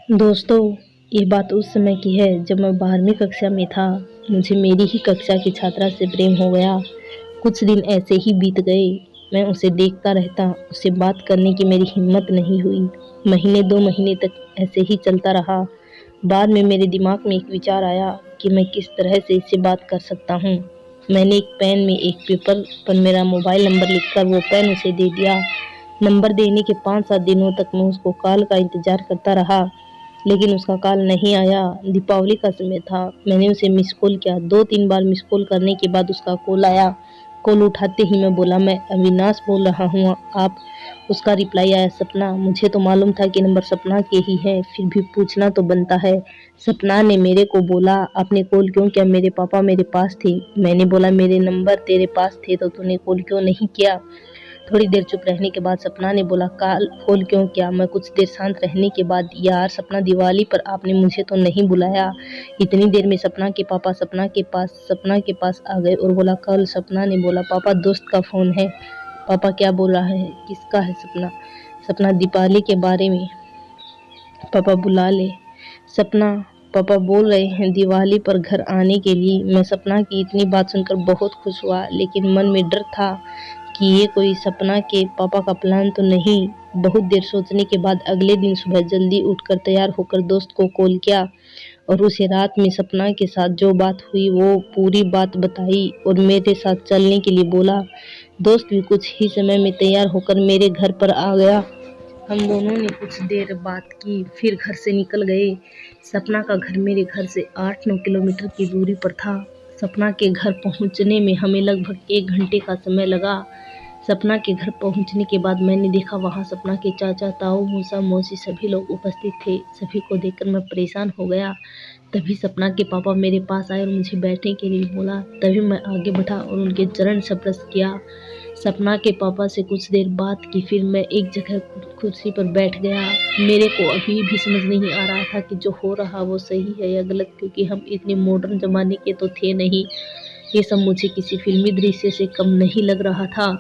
दोस्तों, ये बात उस समय की है जब मैं 12वीं कक्षा में था। मुझे मेरी ही कक्षा की छात्रा से प्रेम हो गया। कुछ दिन ऐसे ही बीत गए। मैं उसे देखता रहता, उससे बात करने की मेरी हिम्मत नहीं हुई। महीने 2 महीने तक ऐसे ही चलता रहा। बाद में मेरे दिमाग में एक विचार आया कि मैं किस तरह से इससे बात कर सकता हूँ। मैंने एक पेन में एक पेपर पर मेरा मोबाइल नंबर लिखकर वो पेन उसे दे दिया। नंबर देने के 5-7 दिनों तक मैं उसको कॉल का इंतज़ार करता रहा, लेकिन उसका कॉल नहीं आया। दीपावली का समय था। मैंने उसे मिस कॉल किया। 2-3 बार मिस कॉल करने के बाद उसका कॉल आया। कॉल उठाते ही मैं बोला, मैं अविनाश बोल रहा हूँ आप। उसका रिप्लाई आया, सपना। मुझे तो मालूम था कि नंबर सपना के ही है, फिर भी पूछना तो बनता है। सपना ने मेरे को बोला, आपने कॉल क्यों किया? मेरे पापा मेरे पास थे। मैंने बोला, मेरे नंबर तेरे पास थे तो तूने कॉल क्यों नहीं किया? थोड़ी देर चुप रहने के बाद सपना ने बोला, कॉल कॉल क्यों किया? मैं कुछ देर शांत रहने के बाद, यार सपना, दिवाली पर आपने मुझे तो नहीं बुलाया। इतनी देर में सपना के पापा सपना के पास आ गए और बोला, कल। सपना ने बोला, पापा दोस्त का फ़ोन है। पापा क्या बोल रहा है? किसका है? सपना। सपना, दीपावली के बारे में। पापा बुला ले। सपना, पापा बोल रहे हैं दिवाली पर घर आने के लिए। मैं सपना की इतनी बात सुनकर बहुत खुश हुआ, लेकिन मन में डर था कि ये कोई सपना के पापा का प्लान तो नहीं। बहुत देर सोचने के बाद अगले दिन सुबह जल्दी उठकर तैयार होकर दोस्त को कॉल किया और उसे रात में सपना के साथ जो बात हुई वो पूरी बात बताई और मेरे साथ चलने के लिए बोला। दोस्त भी कुछ ही समय में तैयार होकर मेरे घर पर आ गया। हम दोनों ने कुछ देर बात की, फिर घर से निकल गए। सपना का घर मेरे घर से 8-9 किलोमीटर की दूरी पर था। सपना के घर पहुंचने में हमें लगभग 1 घंटे का समय लगा। सपना के घर पहुंचने के बाद मैंने देखा वहां सपना के चाचा, ताऊ, मौसा, मौसी सभी लोग उपस्थित थे। सभी को देखकर मैं परेशान हो गया। तभी सपना के पापा मेरे पास आए और मुझे बैठने के लिए बोला। तभी मैं आगे बढ़ा और उनके चरण स्पर्श किया। सपना के पापा से कुछ देर बात की, फिर मैं एक जगह कुर्सी पर बैठ गया। मेरे को अभी भी समझ नहीं आ रहा था कि जो हो रहा वो सही है या गलत, क्योंकि हम इतने मॉडर्न ज़माने के तो थे नहीं। ये सब मुझे किसी फिल्मी दृश्य से कम नहीं लग रहा था।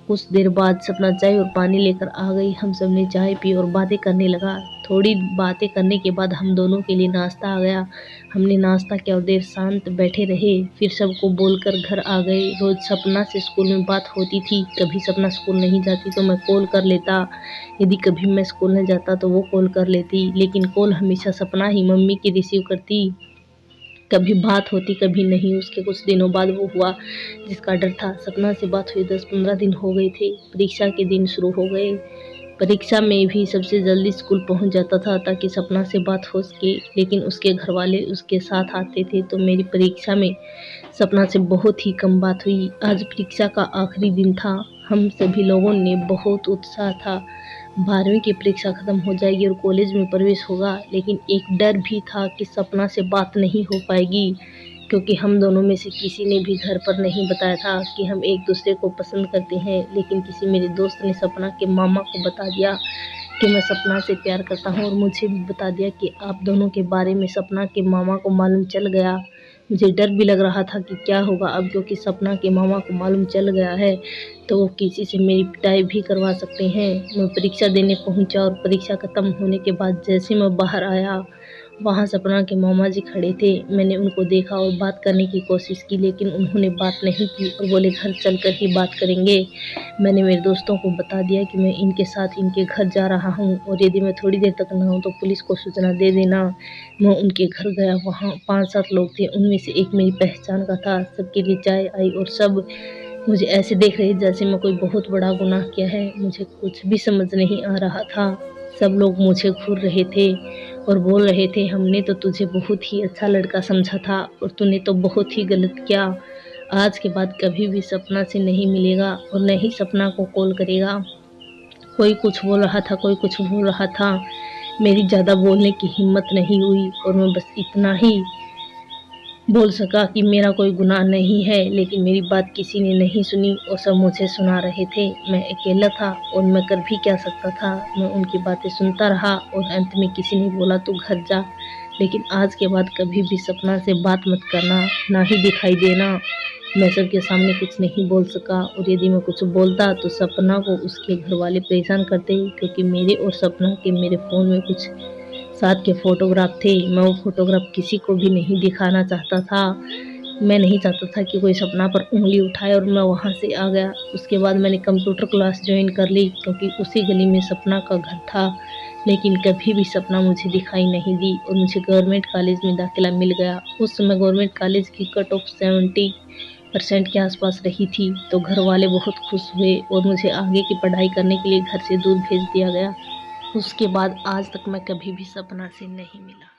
कुछ देर बाद सपना चाय और पानी लेकर आ गई। हम सब ने चाय पी और बातें करने लगा। थोड़ी बातें करने के बाद हम दोनों के लिए नाश्ता आ गया। हमने नाश्ता किया और देर शांत बैठे रहे, फिर सबको बोलकर घर आ गए। रोज सपना से स्कूल में बात होती थी। कभी सपना स्कूल नहीं जाती तो मैं कॉल कर लेता। यदि कभी मैं स्कूल नहीं जाता तो वो कॉल कर लेती, लेकिन कॉल हमेशा सपना ही मम्मी की रिसीव करती। कभी बात होती कभी नहीं। उसके कुछ दिनों बाद वो हुआ जिसका डर था। सपना से बात हुई 10-15 दिन हो गए थे। परीक्षा के दिन शुरू हो गए। परीक्षा में भी सबसे जल्दी स्कूल पहुंच जाता था ताकि सपना से बात हो सके, लेकिन उसके घर वाले उसके साथ आते थे तो मेरी परीक्षा में सपना से बहुत ही कम बात हुई। आज परीक्षा का आखिरी दिन था। हम सभी लोगों ने बहुत उत्साह था। 12वीं की परीक्षा खत्म हो जाएगी और कॉलेज में प्रवेश होगा, लेकिन एक डर भी था कि सपना से बात नहीं हो पाएगी, क्योंकि हम दोनों में से किसी ने भी घर पर नहीं बताया था कि हम एक दूसरे को पसंद करते हैं। लेकिन किसी मेरे दोस्त ने सपना के मामा को बता दिया कि मैं सपना से प्यार करता हूँ और मुझे भी बता दिया कि आप दोनों के बारे में सपना के मामा को मालूम चल गया। मुझे डर भी लग रहा था कि क्या होगा अब, क्योंकि सपना के मामा को मालूम चल गया है तो वो किसी से मेरी पिटाई भी करवा सकते हैं। मैं परीक्षा देने पहुंचा और परीक्षा खत्म होने के बाद जैसे मैं बाहर आया, वहाँ सपना के मामा जी खड़े थे। मैंने उनको देखा और बात करने की कोशिश की, लेकिन उन्होंने बात नहीं की और बोले घर चलकर ही बात करेंगे। मैंने मेरे दोस्तों को बता दिया कि मैं इनके साथ इनके घर जा रहा हूँ और यदि मैं थोड़ी देर तक ना हूँ तो पुलिस को सूचना दे देना। मैं उनके घर गया। वहाँ 5-7 लोग थे, उनमें से एक मेरी पहचान का था। सबके लिए चाय आई और सब मुझे ऐसे देख रहे जैसे मैं कोई बहुत बड़ा गुनाह किया है। मुझे कुछ भी समझ नहीं आ रहा था। सब लोग मुझे घूर रहे थे और बोल रहे थे, हमने तो तुझे बहुत ही अच्छा लड़का समझा था और तूने तो बहुत ही गलत किया। आज के बाद कभी भी सपना से नहीं मिलेगा और न ही सपना को कॉल करेगा। कोई कुछ बोल रहा था, कोई कुछ बोल रहा था। मेरी ज़्यादा बोलने की हिम्मत नहीं हुई और मैं बस इतना ही बोल सका कि मेरा कोई गुनाह नहीं है, लेकिन मेरी बात किसी ने नहीं सुनी और सब मुझे सुना रहे थे। मैं अकेला था और मैं कर भी क्या सकता था। मैं उनकी बातें सुनता रहा और अंत में किसी ने बोला तू घर जा, लेकिन आज के बाद कभी भी सपना से बात मत करना, ना ही दिखाई देना। मैं सबके सामने कुछ नहीं बोल सका और यदि मैं कुछ बोलता तो सपना को उसके घर वाले परेशान करते, क्योंकि मेरे और सपना के मेरे फ़ोन में कुछ साथ के फ़ोटोग्राफ थे, मैं वो फ़ोटोग्राफ किसी को भी नहीं दिखाना चाहता था। मैं नहीं चाहता था कि कोई सपना पर उँगली उठाए और मैं वहाँ से आ गया। उसके बाद मैंने कंप्यूटर क्लास जॉइन कर ली क्योंकि उसी गली में सपना का घर था। लेकिन कभी भी सपना मुझे दिखाई नहीं दी और मुझे गवर्नमेंट कॉलेज में दाखिला मिल गया। उस समय गवर्नमेंट कॉलेज की कट ऑफ 70% के आसपास रही थी, तो घर वाले बहुत खुश हुए और मुझे आगे की पढ़ाई करने के लिए घर से दूर भेज दिया गया। उसके बाद आज तक मैं कभी भी सपना से नहीं मिला।